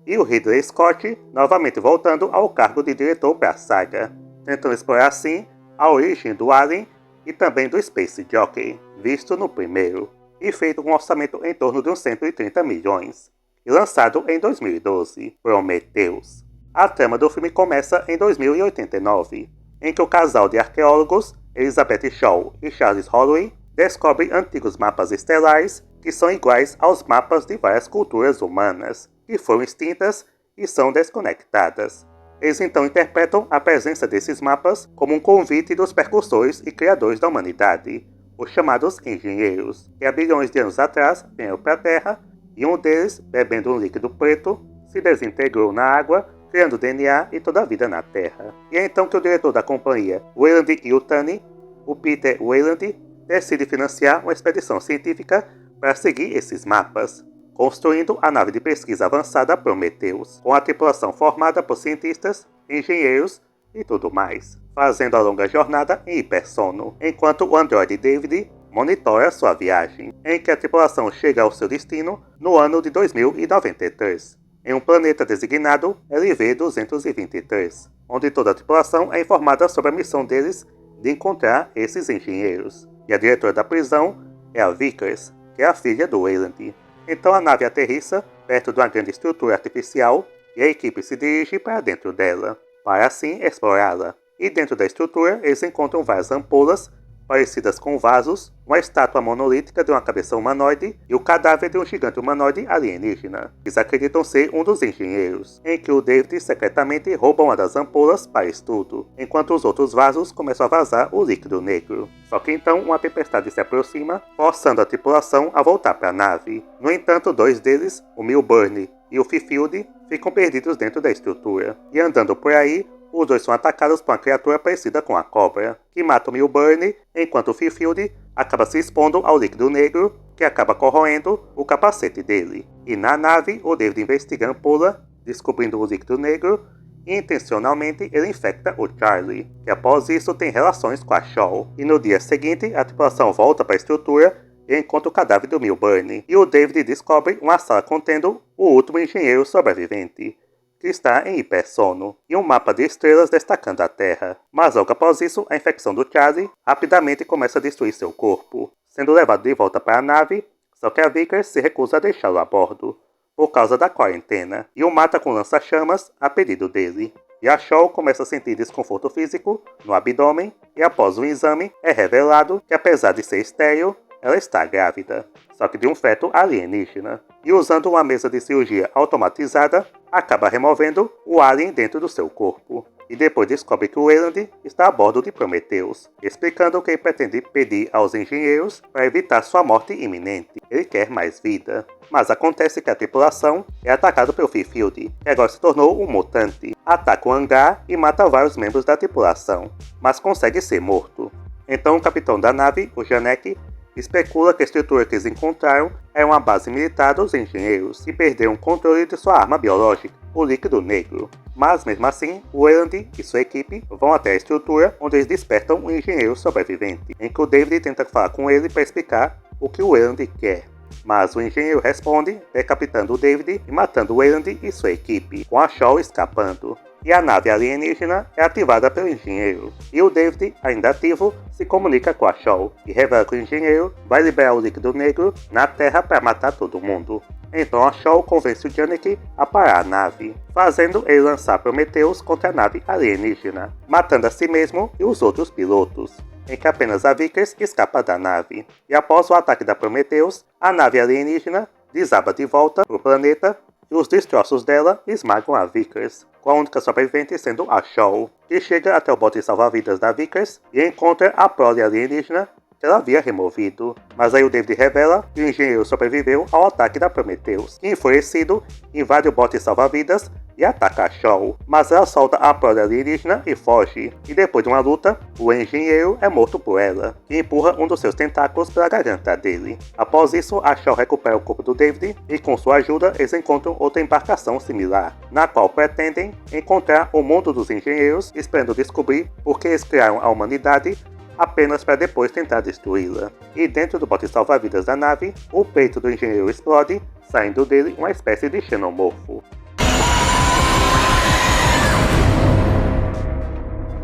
e o Ridley Scott novamente voltando ao cargo de diretor para a saga, tentando explorar assim a origem do Alien e também do Space Jockey, visto no primeiro, e feito com um orçamento em torno de uns 130 milhões, e lançado em 2012, Prometheus. A trama do filme começa em 2089, em que o casal de arqueólogos, Elizabeth Shaw e Charles Holloway, descobrem antigos mapas estelares que são iguais aos mapas de várias culturas humanas, que foram extintas e são desconectadas. Eles então interpretam a presença desses mapas como um convite dos precursores e criadores da humanidade, os chamados engenheiros, que há bilhões de anos atrás vieram para a Terra, e um deles, bebendo um líquido preto, se desintegrou na água, criando DNA e toda a vida na Terra. E é então que o diretor da companhia, Weyland Yutani, o Peter Weyland, decide financiar uma expedição científica para seguir esses mapas, construindo a nave de pesquisa avançada Prometheus, com a tripulação formada por cientistas, engenheiros e tudo mais, fazendo a longa jornada em hipersono, enquanto o androide David monitora sua viagem, em que a tripulação chega ao seu destino no ano de 2093, em um planeta designado LV-223, onde toda a tripulação é informada sobre a missão deles de encontrar esses engenheiros. E a diretora da prisão é a Vickers, que é a filha do Weyland. Então a nave aterrissa perto de uma grande estrutura artificial e a equipe se dirige para dentro dela, para assim explorá-la. E dentro da estrutura eles encontram várias ampolas parecidas com vasos, uma estátua monolítica de uma cabeça humanoide e o cadáver de um gigante humanoide alienígena. Eles acreditam ser um dos engenheiros, em que o David secretamente rouba uma das ampolas para estudo, enquanto os outros vasos começam a vazar o líquido negro. Só que então uma tempestade se aproxima, forçando a tripulação a voltar para a nave. No entanto, dois deles, o Milburn e o Fifield ficam perdidos dentro da estrutura. E andando por aí, os dois são atacados por uma criatura parecida com a cobra, que mata o Milburn, enquanto o Fifield acaba se expondo ao líquido negro, que acaba corroendo o capacete dele. E na nave, o David investiga a ampola, descobrindo o líquido negro, e intencionalmente ele infecta o Charlie, que após isso tem relações com a Shaw. E no dia seguinte, a tripulação volta para a estrutura e encontra o cadáver do Milburn, e o David descobre uma sala contendo o último engenheiro sobrevivente, que está em hipersono, e um mapa de estrelas destacando a Terra. Mas logo após isso, a infecção do Charlie rapidamente começa a destruir seu corpo, sendo levado de volta para a nave, só que a Vickers se recusa a deixá-lo a bordo, por causa da quarentena, e o mata com lança-chamas a pedido dele. E a Shaw começa a sentir desconforto físico no abdômen, e após um exame é revelado que apesar de ser estéril, ela está grávida, só que de um feto alienígena, e usando uma mesa de cirurgia automatizada, acaba removendo o alien dentro do seu corpo. E depois descobre que o Weyland está a bordo de Prometheus, explicando que ele pretende pedir aos engenheiros para evitar sua morte iminente. Ele quer mais vida. Mas acontece que a tripulação é atacada pelo Fifield, que agora se tornou um mutante. Ataca o hangar e mata vários membros da tripulação, mas consegue ser morto. Então o capitão da nave, o Janek, especula que a estrutura que eles encontraram é uma base militar dos engenheiros, que perderam o controle de sua arma biológica, o líquido negro. Mas mesmo assim, o Weyland e sua equipe vão até a estrutura, onde eles despertam um engenheiro sobrevivente, em que o David tenta falar com ele para explicar o que o Weyland quer. Mas o engenheiro responde, decapitando o David e matando o Weyland e sua equipe, com a Shaw escapando. E a nave alienígena é ativada pelo engenheiro, e o David, ainda ativo, se comunica com a Shaw e revela que o engenheiro vai liberar o líquido negro na Terra para matar todo mundo. Então a Shaw convence o Janek a parar a nave, fazendo ele lançar Prometheus contra a nave alienígena, matando a si mesmo e os outros pilotos, em que apenas a Vickers escapa da nave. E após o ataque da Prometheus, a nave alienígena desaba de volta para o planeta e os destroços dela esmagam a Vickers, com a única sobrevivente sendo a Shaw, que chega até o bote salva-vidas da Vickers e encontra a prole alienígena que ela havia removido. Mas aí o David revela que o engenheiro sobreviveu ao ataque da Prometheus, e enfurecido, invade o bote salva-vidas e ataca a Shaw, mas ela solta a prole alienígena e foge, e depois de uma luta, o engenheiro é morto por ela, que empurra um dos seus tentáculos pela garganta dele. Após isso, a Shaw recupera o corpo do David, e com sua ajuda eles encontram outra embarcação similar, na qual pretendem encontrar o mundo dos engenheiros, esperando descobrir por que eles criaram a humanidade, apenas para depois tentar destruí-la. E dentro do bote salva-vidas da nave, o peito do engenheiro explode, saindo dele uma espécie de xenomorfo.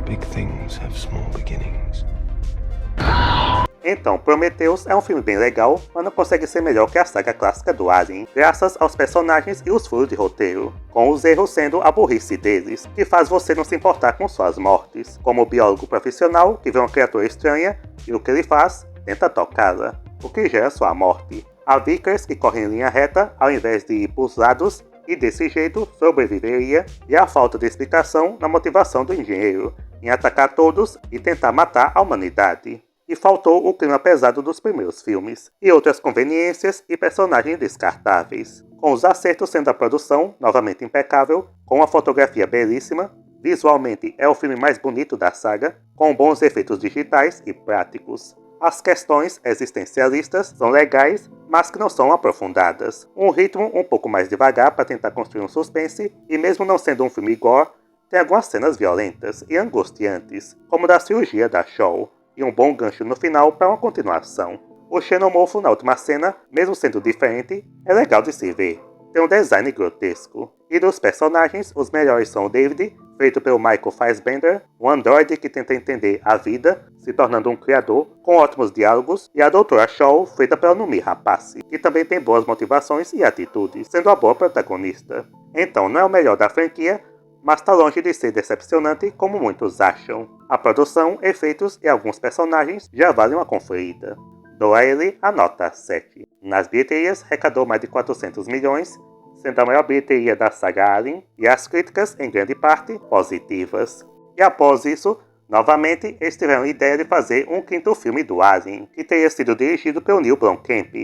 Big things have small beginnings. Então, Prometheus é um filme bem legal, mas não consegue ser melhor que a saga clássica do Alien, graças aos personagens e os furos de roteiro, com os erros sendo a burrice deles, que faz você não se importar com suas mortes, como o biólogo profissional que vê uma criatura estranha e o que ele faz? Tenta tocá-la, o que gera sua morte. A Vickers que corre em linha reta ao invés de ir pros lados, e desse jeito sobreviveria, e a falta de explicação na motivação do engenheiro, em atacar todos e tentar matar a humanidade. E faltou o clima pesado dos primeiros filmes, e outras conveniências e personagens descartáveis, com os acertos sendo a produção novamente impecável, com uma fotografia belíssima, visualmente é o filme mais bonito da saga, com bons efeitos digitais e práticos. As questões existencialistas são legais, mas que não são aprofundadas. Um ritmo um pouco mais devagar para tentar construir um suspense, e mesmo não sendo um filme gore, tem algumas cenas violentas e angustiantes, como da cirurgia da Shaw, e um bom gancho no final para uma continuação. O xenomorfo na última cena, mesmo sendo diferente, é legal de se ver. Tem um design grotesco. E dos personagens, os melhores são o David, feito pelo Michael Fassbender, um androide que tenta entender a vida, se tornando um criador, com ótimos diálogos, e a Doutora Shaw, feita pela Noomi Rapace, que também tem boas motivações e atitudes, sendo a boa protagonista. Então não é o melhor da franquia, mas está longe de ser decepcionante como muitos acham. A produção, efeitos e alguns personagens já valem uma conferida. Dou a ele a nota 7. Nas bilheterias, arrecadou mais de 400 milhões, sendo a maior bilheteria da saga Alien, e as críticas, em grande parte, positivas. E após isso, novamente, eles tiveram a ideia de fazer um quinto filme do Alien, que teria sido dirigido pelo Neil Blomkamp,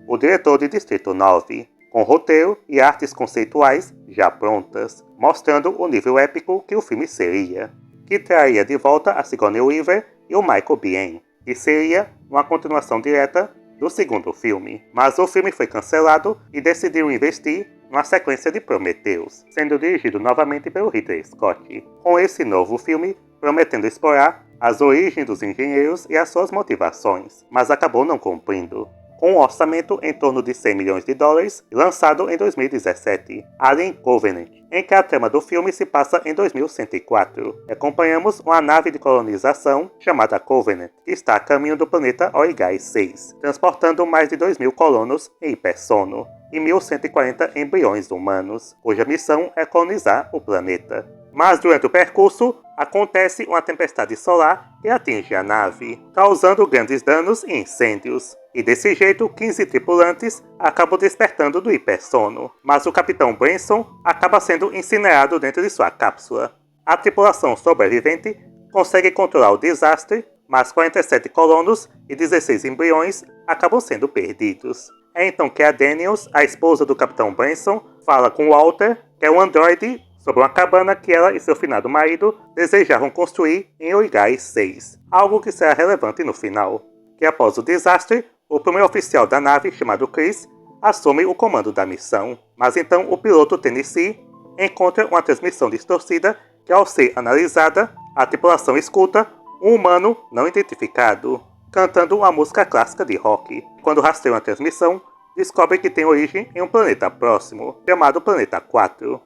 o diretor de Distrito 9, com roteiro e artes conceituais já prontas, mostrando o nível épico que o filme seria, que traria de volta a Sigourney Weaver e o Michael Biehn, que seria uma continuação direta do segundo filme. Mas o filme foi cancelado e decidiram investir numa sequência de Prometheus, sendo dirigido novamente pelo Ridley Scott, com esse novo filme prometendo explorar as origens dos engenheiros e as suas motivações, mas acabou não cumprindo. Com um orçamento em torno de 100 milhões de dólares, lançado em 2017, Alien Covenant, em que a trama do filme se passa em 2104. Acompanhamos uma nave de colonização chamada Covenant, que está a caminho do planeta Origai 6, transportando mais de 2.000 colonos em hipersono e 1.140 embriões humanos, cuja missão é colonizar o planeta. Mas durante o percurso, acontece uma tempestade solar que atinge a nave, causando grandes danos e incêndios. E desse jeito, 15 tripulantes acabam despertando do hipersono, mas o Capitão Branson acaba sendo incinerado dentro de sua cápsula. A tripulação sobrevivente consegue controlar o desastre, mas 47 colonos e 16 embriões acabam sendo perdidos. É então que a Daniels, a esposa do Capitão Branson, fala com Walter, que é um androide, sobre uma cabana que ela e seu finado marido desejavam construir em Origai 6, algo que será relevante no final. Que após o desastre, o primeiro oficial da nave, chamado Chris, assume o comando da missão. Mas então o piloto Tennessee encontra uma transmissão distorcida que, ao ser analisada, a tripulação escuta um humano não identificado, cantando uma música clássica de rock. Quando rastreiam a transmissão, descobre que tem origem em um planeta próximo, chamado Planeta 4.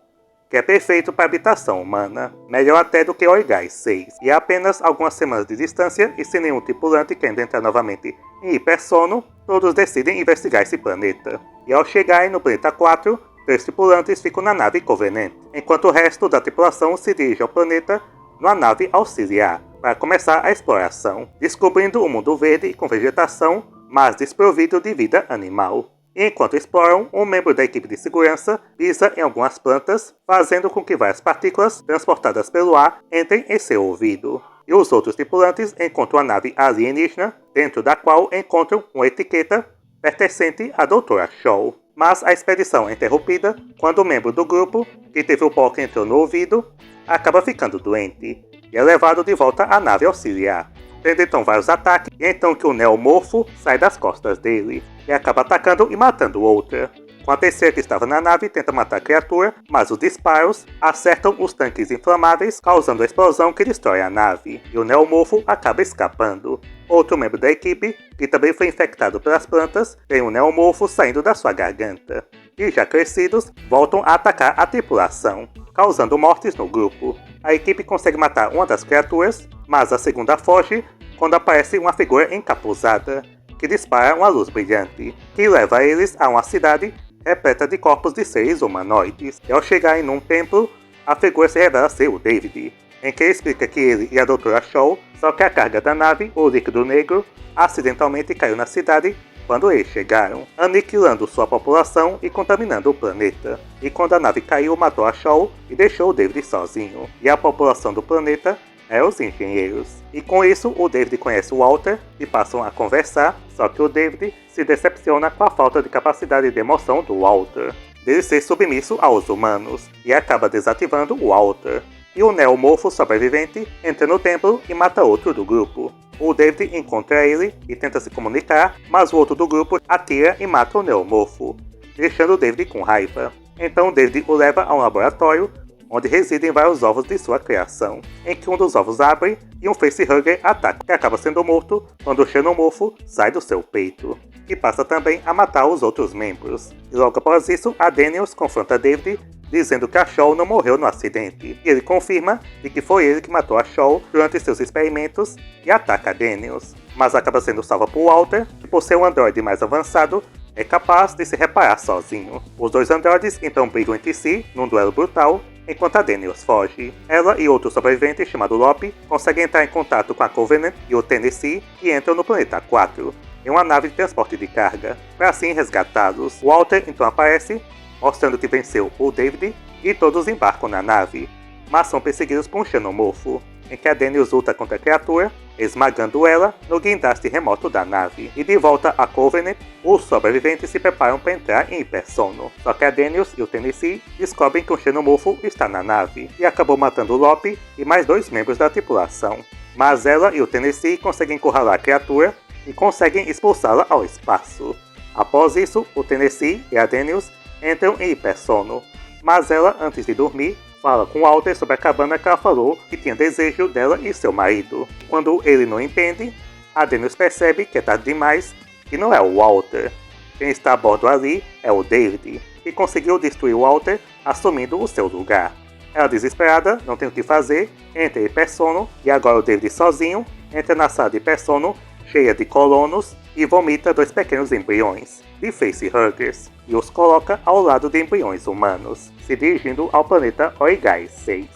Que é perfeito para habitação humana, melhor até do que Origai 6, e a apenas algumas semanas de distância e sem nenhum tripulante querendo entrar novamente em hipersono, todos decidem investigar esse planeta. E ao chegarem no planeta 4, 3 tripulantes ficam na nave Covenant, enquanto o resto da tripulação se dirige ao planeta numa nave auxiliar, para começar a exploração, descobrindo um mundo verde com vegetação, mas desprovido de vida animal. Enquanto exploram, um membro da equipe de segurança pisa em algumas plantas, fazendo com que várias partículas transportadas pelo ar entrem em seu ouvido. E os outros tripulantes encontram a nave alienígena, dentro da qual encontram uma etiqueta pertencente à Doutora Shaw. Mas a expedição é interrompida quando o membro do grupo, que teve o pó que entrou no ouvido, acaba ficando doente e é levado de volta à nave auxiliar. Tendo então vários ataques, e é então que o neomorfo sai das costas dele, e acaba atacando e matando outra. Com a terceira que estava na nave, tenta matar a criatura, mas os disparos acertam os tanques inflamáveis, causando a explosão que destrói a nave, e o neomorfo acaba escapando. Outro membro da equipe, que também foi infectado pelas plantas, tem um neomorfo saindo da sua garganta. E já crescidos, voltam a atacar a tripulação, causando mortes no grupo. A equipe consegue matar uma das criaturas, mas a segunda foge quando aparece uma figura encapuzada, que dispara uma luz brilhante, que leva eles a uma cidade repleta de corpos de seres humanoides. E ao chegarem num templo, a figura se revela ser o David, em que ele explica que ele e a Doutora Shaw, só que a carga da nave, o líquido negro, acidentalmente caiu na cidade quando eles chegaram, aniquilando sua população e contaminando o planeta. E quando a nave caiu, matou a Shaw e deixou o David sozinho, e a população do planeta é os engenheiros. E com isso, o David conhece o Walter e passam a conversar, só que o David se decepciona com a falta de capacidade de emoção do Walter, dele ser submisso aos humanos, e acaba desativando o Walter. E o neomorfo sobrevivente entra no templo e mata outro do grupo. O David encontra ele e tenta se comunicar, mas o outro do grupo atira e mata o neomorfo, deixando o David com raiva. Então o David o leva a um laboratório, onde residem vários ovos de sua criação, em que um dos ovos abre e um facehugger ataca, que acaba sendo morto quando o xenomorfo sai do seu peito, e passa também a matar os outros membros. E logo após isso, a Daniels confronta David, dizendo que a Shaw não morreu no acidente, e ele confirma de que foi ele que matou a Shaw durante seus experimentos e ataca a Daniels, mas acaba sendo salva por Walter, que por ser um androide mais avançado, é capaz de se reparar sozinho. Os dois androides então brigam entre si, num duelo brutal, enquanto a Daniels foge. Ela e outro sobrevivente chamado Lope conseguem entrar em contato com a Covenant e o Tennessee, e entram no planeta 4, em uma nave de transporte de carga, para assim resgatá-los. Walter então aparece, mostrando que venceu o David, e todos embarcam na nave, mas são perseguidos por um xenomorfo, em que a Daniels luta contra a criatura, esmagando ela no guindaste remoto da nave. E de volta a Covenant, os sobreviventes se preparam para entrar em hipersono. Só que a Daniels e o Tennessee descobrem que um xenomorfo está na nave e acabou matando o Lop e mais 2 membros da tripulação. Mas ela e o Tennessee conseguem encurralar a criatura e conseguem expulsá-la ao espaço. Após isso, o Tennessee e a Daniels entram em hipersono, mas ela, antes de dormir, fala com Walter sobre a cabana que ela falou que tinha desejo dela e seu marido. Quando ele não entende, a Daniels percebe que é tarde demais e não é o Walter. Quem está a bordo ali é o David, que conseguiu destruir o Walter assumindo o seu lugar. Ela, desesperada, não tem o que fazer, entra em hipersono e agora o David sozinho entra na sala de hipersono cheia de colonos e vomita 2 pequenos embriões de facehuggers e os coloca ao lado de embriões humanos, se dirigindo ao planeta Origai 6.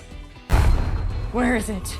Where is it?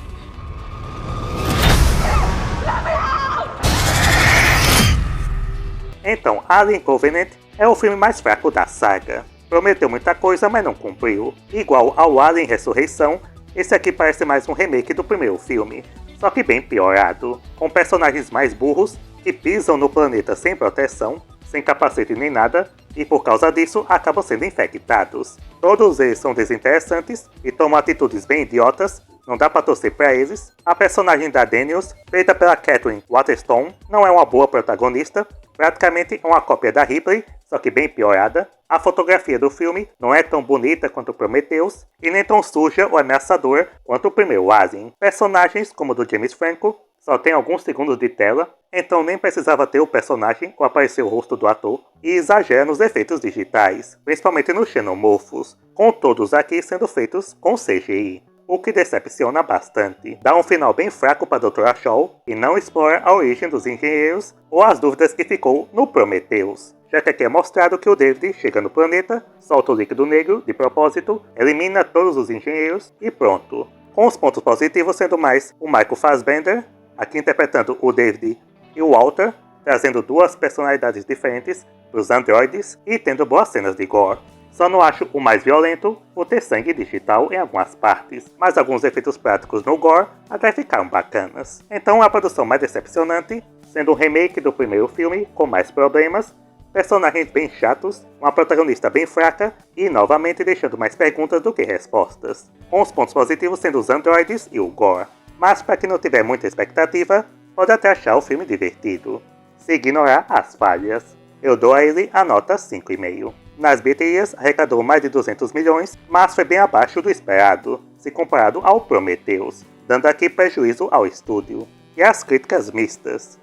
Então, Alien Covenant é o filme mais fraco da saga. Prometeu muita coisa, mas não cumpriu. Igual ao Alien Ressurreição, esse aqui parece mais um remake do primeiro filme, só que bem piorado, com personagens mais burros que pisam no planeta sem proteção, sem capacete nem nada, e por causa disso acabam sendo infectados. Todos eles são desinteressantes e tomam atitudes bem idiotas, não dá pra torcer pra eles. A personagem da Daniels, feita pela Catherine Waterstone, não é uma boa protagonista, praticamente uma cópia da Ripley, só que bem piorada. A fotografia do filme não é tão bonita quanto Prometheus, e nem tão suja ou ameaçadora quanto o primeiro Alien. Personagens como o do James Franco só tem alguns segundos de tela, então nem precisava ter o personagem ou aparecer o rosto do ator, e exagera nos efeitos digitais, principalmente nos xenomorfos, com todos aqui sendo feitos com CGI, o que decepciona bastante. Dá um final bem fraco para Dr. Shaw e não explora a origem dos engenheiros ou as dúvidas que ficou no Prometheus, já que aqui é mostrado que o David chega no planeta, solta o líquido negro de propósito, elimina todos os engenheiros e pronto. Com os pontos positivos sendo mais o Michael Fassbender, aqui interpretando o David e o Walter, trazendo 2 personalidades diferentes para os androides e tendo boas cenas de gore. Só não acho o mais violento por ter sangue digital em algumas partes, mas alguns efeitos práticos no gore até ficaram bacanas. Então a produção mais decepcionante, sendo um remake do primeiro filme com mais problemas, personagens bem chatos, uma protagonista bem fraca e novamente deixando mais perguntas do que respostas, com os pontos positivos sendo os androides e o gore. Mas para quem não tiver muita expectativa, pode até achar o filme divertido, se ignorar as falhas. Eu dou a ele a nota 5,5. Nas bilheterias arrecadou mais de 200 milhões, mas foi bem abaixo do esperado, se comparado ao Prometheus, dando aqui prejuízo ao estúdio, e às críticas mistas.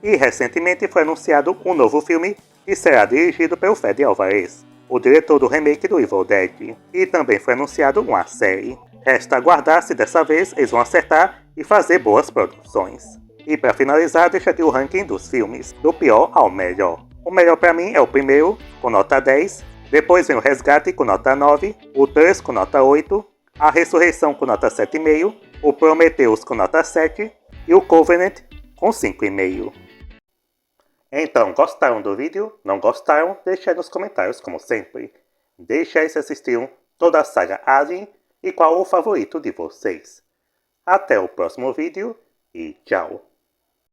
E recentemente foi anunciado um novo filme que será dirigido pelo Fede Alvarez, o diretor do remake do Evil Dead, e também foi anunciado uma série. Resta aguardar se dessa vez eles vão acertar e fazer boas produções. E para finalizar, deixa aqui o ranking dos filmes, do pior ao melhor. O melhor para mim é o primeiro, com nota 10, depois vem o Resgate com nota 9, o Thirst com nota 8, a Ressurreição com nota 7,5, o Prometheus com nota 7 e o Covenant com 5,5. Então, gostaram do vídeo? Não gostaram? Deixa aí nos comentários como sempre. Deixa aí se assistiram toda a saga Alien e qual o favorito de vocês. Até o próximo vídeo e tchau!